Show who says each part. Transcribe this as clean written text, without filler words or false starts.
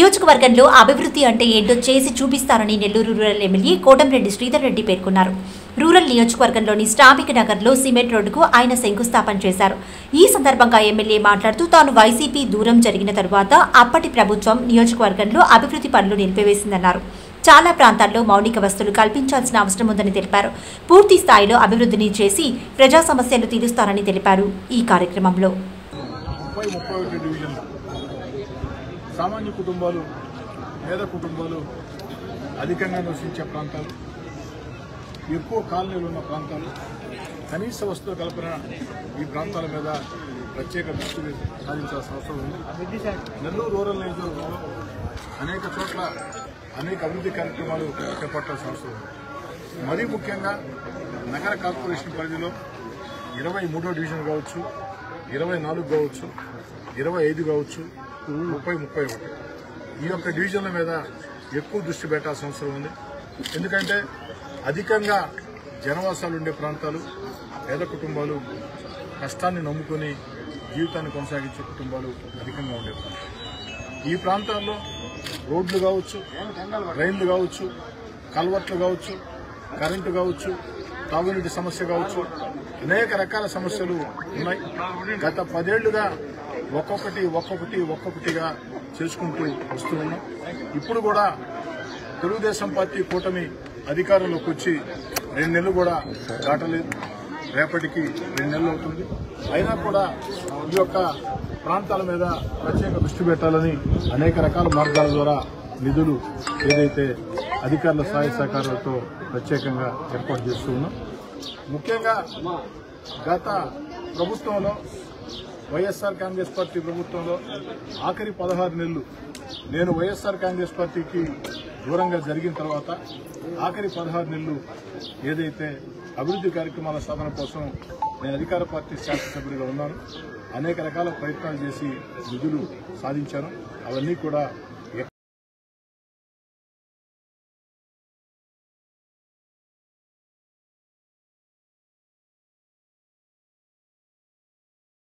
Speaker 1: నియోజకవర్గంలో అభివృద్ధి అంటే ఏంటో చేసి చూపిస్తారని నెల్లూరు రూరల్ ఎమ్మెల్యే కోటంరెడ్డి శ్రీధర్ రెడ్డి పేర్కొన్నారు. రూరల్ నియోజకవర్గంలోని శ్రామిక్ నగర్లో సిమెంట్ రోడ్డుకు ఆయన శంకుస్థాపన చేశారు. ఈ సందర్భంగా ఎమ్మెల్యే మాట్లాడుతూ తాను వైసీపీ దూరం జరిగిన తరువాత అప్పటి ప్రభుత్వం నియోజకవర్గంలో అభివృద్ధి పనులు నిలిపివేసిందన్నారు. చాలా ప్రాంతాల్లో మౌలిక వసతులు కల్పించాల్సిన అవసరం ఉందని తెలిపారు. పూర్తి స్థాయిలో అభివృద్ధిని చేసి ప్రజా సమస్యలు తీరుస్తారని తెలిపారు. ఈ కార్యక్రమంలో
Speaker 2: సామాన్య కుటుంబాలు, పేద కుటుంబాలు అధికంగా నివసించే ప్రాంతాలు, ఎక్కువ కాలనీలు ఉన్న ప్రాంతాలు, కనీస వస్తువు కల్పన ఈ ప్రాంతాల మీద ప్రత్యేక దృష్టి సాధించాల్సిన అవసరం ఉంది. నెల్లూరు రూరల్ నియోజకవర్గంలో అనేక చోట్ల అనేక అభివృద్ధి కార్యక్రమాలు చేపట్టాల్సిన అవసరం ఉంది. మరీ ముఖ్యంగా నగర కార్పొరేషన్ పరిధిలో 23వ డివిజన్ కావచ్చు, 24 కావచ్చు, 25 కావచ్చు, 30, 31 ఈ యొక్క డివిజన్ల మీద ఎక్కువ దృష్టి పెట్టాల్సిన అవసరం ఉంది. ఎందుకంటే అధికంగా జనవాసాలు ఉండే ప్రాంతాలు, పేద కుటుంబాలు, కష్టాన్ని నమ్ముకొని జీవితాన్ని కొనసాగించే కుటుంబాలు అధికంగా ఉండే ప్రాంతాలు. ఈ ప్రాంతాల్లో రోడ్లు కావచ్చు, రైళ్లు కావచ్చు, కల్వర్ట్లు కావచ్చు, కరెంటు కావచ్చు, తాగునీటి సమస్య కావచ్చు, అనేక రకాల సమస్యలు ఉన్నాయి. గత 10 ఏళ్లుగా ఒక్కొక్కటిగా చేసుకుంటూ వస్తూ ఉన్నాం. ఇప్పుడు కూడా తెలుగుదేశం పార్టీ కూటమి అధికారంలోకి వచ్చి 2 నెలలు కూడా దాటలేదు. రేపటికి 2 నెలలు అవుతుంది. అయినా కూడా ఈ యొక్క ప్రాంతాల మీద ప్రత్యేక దృష్టి పెట్టాలని అనేక రకాల మార్గాల ద్వారా నిధులు ఏదైతే అధికారుల సహాయ సహకారాలతో ప్రత్యేకంగా ఏర్పాటు చేస్తూ ఉన్నాం. ముఖ్యంగా గత ప్రభుత్వంలో, వైఎస్ఆర్ కాంగ్రెస్ పార్టీ ప్రభుత్వంలో ఆఖరి 16 నెలలు నేను వైఎస్ఆర్ కాంగ్రెస్ పార్టీకి దూరంగా జరిగిన తర్వాత ఆఖరి 16 నెలలు ఏదైతే అభివృద్ధి కార్యక్రమాల సాధన కోసం నేను అధికార పార్టీ శాసనసభ్యుడిగా ఉన్నాను. అనేక రకాల ప్రయత్నాలు చేసి నిధులు సాధించాను. అవన్నీ కూడా